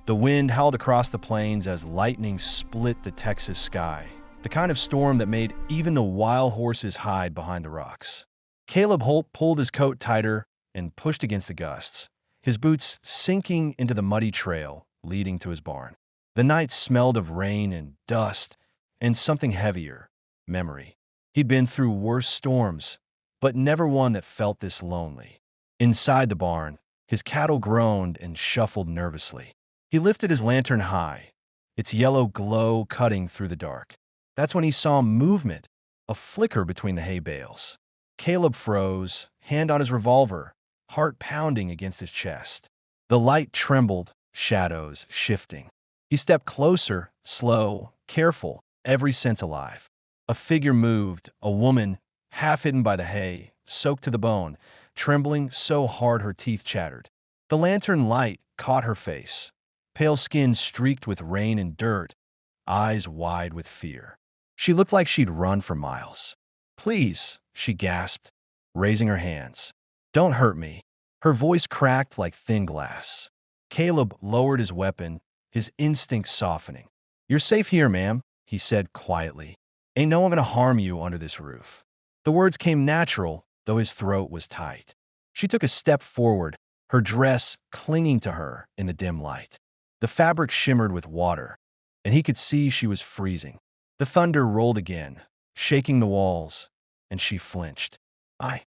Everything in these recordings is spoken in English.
The wind howled across the plains as lightning split the Texas sky, the kind of storm that made even the wild horses hide behind the rocks. Caleb Holt pulled his coat tighter and pushed against the gusts, his boots sinking into the muddy trail leading to his barn. The night smelled of rain and dust and something heavier, memory. He'd been through worse storms, but never one that felt this lonely. Inside the barn, his cattle groaned and shuffled nervously. He lifted his lantern high, its yellow glow cutting through the dark. That's when he saw movement, a flicker between the hay bales. Caleb froze, hand on his revolver, heart pounding against his chest. The light trembled, shadows shifting. He stepped closer, slow, careful, every sense alive. A figure moved, a woman, half hidden by the hay, soaked to the bone, trembling so hard her teeth chattered. The lantern light caught her face, pale skin streaked with rain and dirt, eyes wide with fear. She looked like she'd run for miles. "Please," she gasped, raising her hands. "Don't hurt me." Her voice cracked like thin glass. Caleb lowered his weapon, his instincts softening. "You're safe here, ma'am," he said quietly. "Ain't no one gonna harm you under this roof." The words came natural, though his throat was tight. She took a step forward, her dress clinging to her in the dim light. The fabric shimmered with water, and he could see she was freezing. The thunder rolled again, shaking the walls, and she flinched. I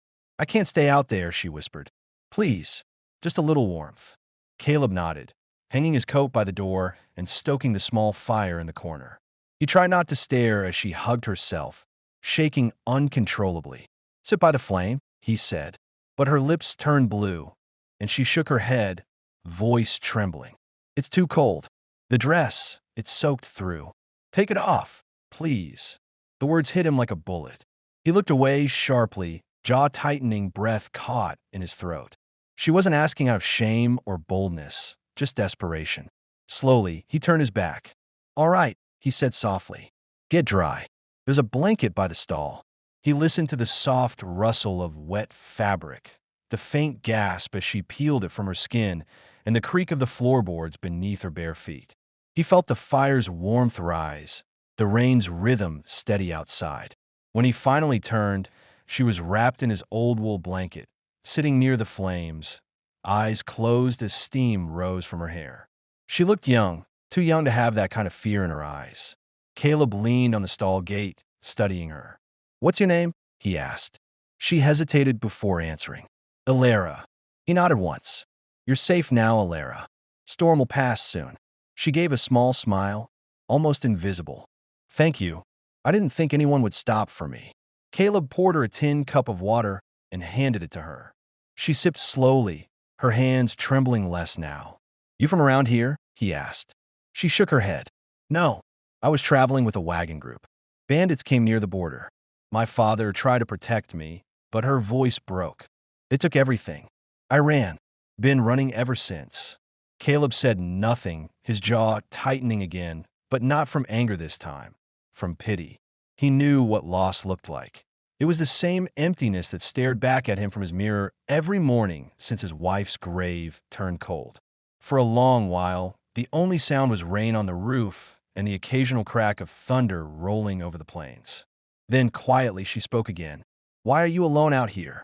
can't stay out there," she whispered. "Please, just a little warmth." Caleb nodded, hanging his coat by the door and stoking the small fire in the corner. He tried not to stare as she hugged herself, shaking uncontrollably. "Sit by the flame," he said, but her lips turned blue, and she shook her head, voice trembling. "It's too cold. The dress, it's soaked through. Take it off, please." The words hit him like a bullet. He looked away sharply, jaw tightening, breath caught in his throat. She wasn't asking out of shame or boldness, just desperation. Slowly, he turned his back. "All right," he said softly. "Get dry. There's a blanket by the stall." He listened to the soft rustle of wet fabric, the faint gasp as she peeled it from her skin, and the creak of the floorboards beneath her bare feet. He felt the fire's warmth rise, the rain's rhythm steady outside. When he finally turned, she was wrapped in his old wool blanket, sitting near the flames, eyes closed as steam rose from her hair. She looked young, too young to have that kind of fear in her eyes. Caleb leaned on the stall gate, studying her. "What's your name?" he asked. She hesitated before answering. "Alara." He nodded once. "You're safe now, Alara. Storm will pass soon." She gave a small smile, almost invisible. "Thank you. I didn't think anyone would stop for me." Caleb poured her a tin cup of water and handed it to her. She sipped slowly, her hands trembling less now. "You from around here?" he asked. She shook her head. "No, I was traveling with a wagon group. Bandits came near the border. My father tried to protect me, but," her voice broke. "They took everything. I ran. Been running ever since." Caleb said nothing, his jaw tightening again, but not from anger this time, from pity. He knew what loss looked like. It was the same emptiness that stared back at him from his mirror every morning since his wife's grave turned cold. For a long while, the only sound was rain on the roof and the occasional crack of thunder rolling over the plains. Then quietly she spoke again. "Why are you alone out here?"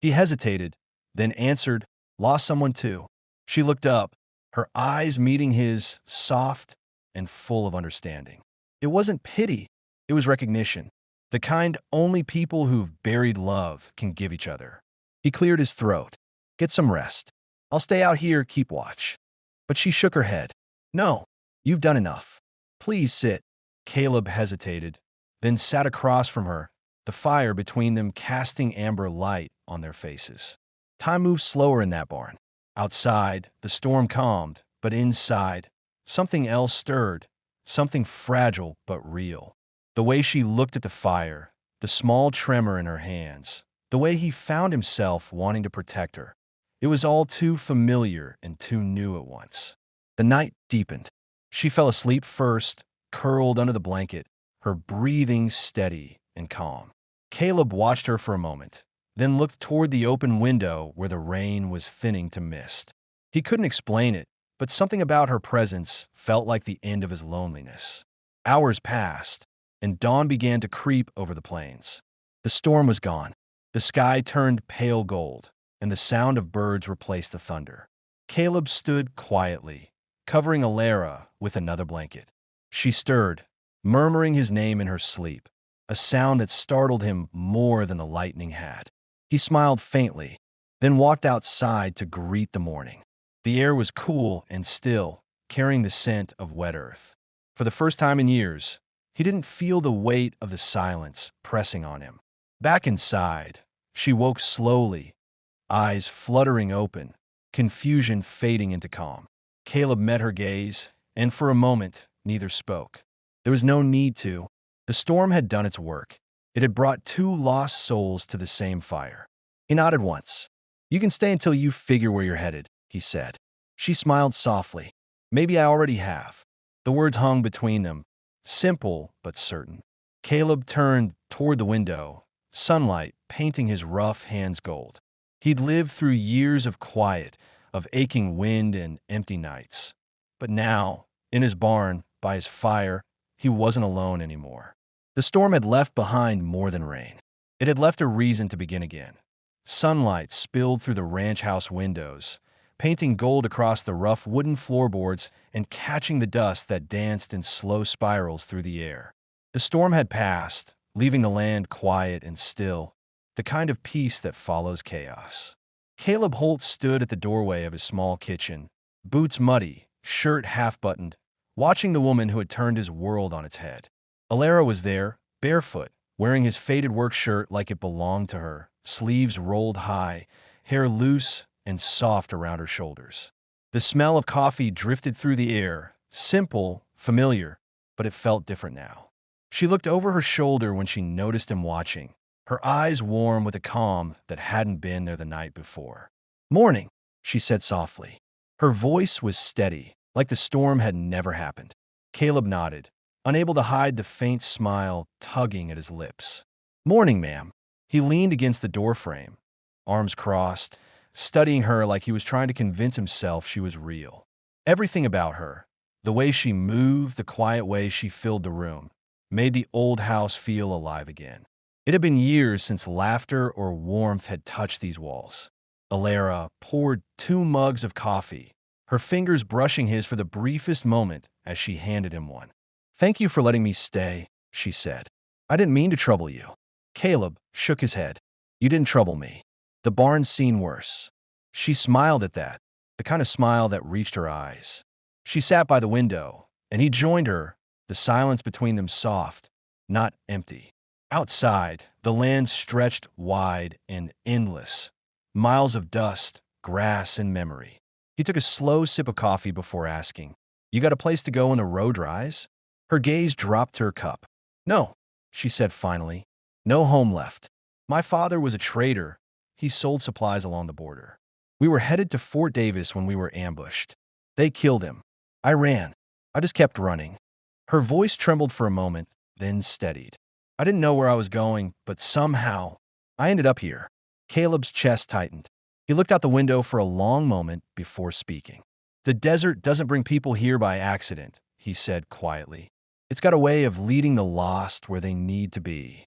He hesitated, then answered, "Lost someone too." She looked up, her eyes meeting his, soft and full of understanding. It wasn't pity, it was recognition, the kind only people who've buried love can give each other. He cleared his throat. "Get some rest. I'll stay out here, keep watch." But she shook her head. "No, you've done enough. Please sit." Caleb hesitated, then sat across from her, the fire between them casting amber light on their faces. Time moved slower in that barn. Outside, the storm calmed, but inside, something else stirred, something fragile but real. The way she looked at the fire, the small tremor in her hands, the way he found himself wanting to protect her. It was all too familiar and too new at once. The night deepened. She fell asleep first, curled under the blanket, her breathing steady and calm. Caleb watched her for a moment, then looked toward the open window where the rain was thinning to mist. He couldn't explain it, but something about her presence felt like the end of his loneliness. Hours passed, and dawn began to creep over the plains. The storm was gone. The sky turned pale gold, and the sound of birds replaced the thunder. Caleb stood quietly, covering Alara with another blanket. She stirred, murmuring his name in her sleep, a sound that startled him more than the lightning had. He smiled faintly, then walked outside to greet the morning. The air was cool and still, carrying the scent of wet earth. For the first time in years, he didn't feel the weight of the silence pressing on him. Back inside, she woke slowly, eyes fluttering open, confusion fading into calm. Caleb met her gaze, and for a moment, neither spoke. There was no need to. The storm had done its work. It had brought two lost souls to the same fire. He nodded once. "You can stay until you figure where you're headed," he said. She smiled softly. "Maybe I already have." The words hung between them, simple but certain. Caleb turned toward the window, sunlight painting his rough hands gold. He'd lived through years of quiet, of aching wind and empty nights. But now, in his barn, by his fire, he wasn't alone anymore. The storm had left behind more than rain. It had left a reason to begin again. Sunlight spilled through the ranch house windows, painting gold across the rough wooden floorboards and catching the dust that danced in slow spirals through the air. The storm had passed, leaving the land quiet and still, the kind of peace that follows chaos. Caleb Holt stood at the doorway of his small kitchen, boots muddy, shirt half-buttoned, watching the woman who had turned his world on its head. Alara was there, barefoot, wearing his faded work shirt like it belonged to her, sleeves rolled high, hair loose and soft around her shoulders. The smell of coffee drifted through the air, simple, familiar, but it felt different now. She looked over her shoulder when she noticed him watching, her eyes warm with a calm that hadn't been there the night before. "Morning," she said softly. Her voice was steady, like the storm had never happened. Caleb nodded, unable to hide the faint smile tugging at his lips. "Morning, ma'am." He leaned against the doorframe, arms crossed, studying her like he was trying to convince himself she was real. Everything about her, the way she moved, the quiet way she filled the room, made the old house feel alive again. It had been years since laughter or warmth had touched these walls. Alara poured 2 mugs of coffee, her fingers brushing his for the briefest moment as she handed him one. "Thank you for letting me stay," she said. "I didn't mean to trouble you." Caleb shook his head. "You didn't trouble me. The barn's seen worse." She smiled at that, the kind of smile that reached her eyes. She sat by the window, and he joined her, the silence between them soft, not empty. Outside, the land stretched wide and endless, miles of dust, grass, and memory. He took a slow sip of coffee before asking, "You got a place to go when the road dries?" Her gaze dropped to her cup. "No," she said finally. "No home left. My father was a trader. He sold supplies along the border. We were headed to Fort Davis when we were ambushed. They killed him. I ran. I just kept running." Her voice trembled for a moment, then steadied. "I didn't know where I was going, but somehow I ended up here." Caleb's chest tightened. He looked out the window for a long moment before speaking. "The desert doesn't bring people here by accident," he said quietly. "It's got a way of leading the lost where they need to be."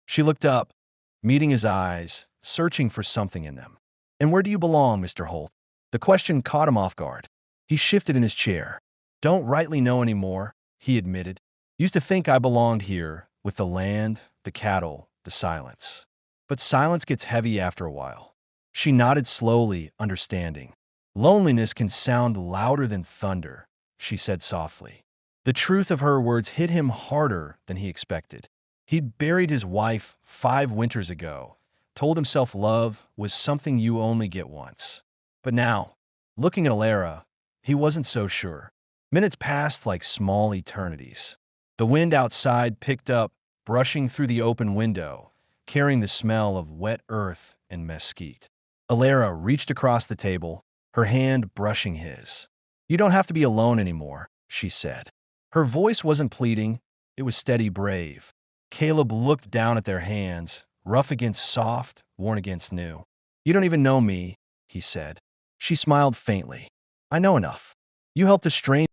She looked up, meeting his eyes, searching for something in them. "And where do you belong, Mr. Holt?" The question caught him off guard. He shifted in his chair. "Don't rightly know anymore," he admitted. "Used to think I belonged here, with the land, the cattle, the silence. But silence gets heavy after a while." She nodded slowly, understanding. "Loneliness can sound louder than thunder," she said softly. The truth of her words hit him harder than he expected. He'd buried his wife 5 winters ago, told himself love was something you only get once. But now, looking at Alara, he wasn't so sure. Minutes passed like small eternities. The wind outside picked up, brushing through the open window, carrying the smell of wet earth and mesquite. Alara reached across the table, her hand brushing his. "You don't have to be alone anymore," she said. Her voice wasn't pleading, it was steady, brave. Caleb looked down at their hands, rough against soft, worn against new. "You don't even know me," he said. She smiled faintly. "I know enough." You helped a stranger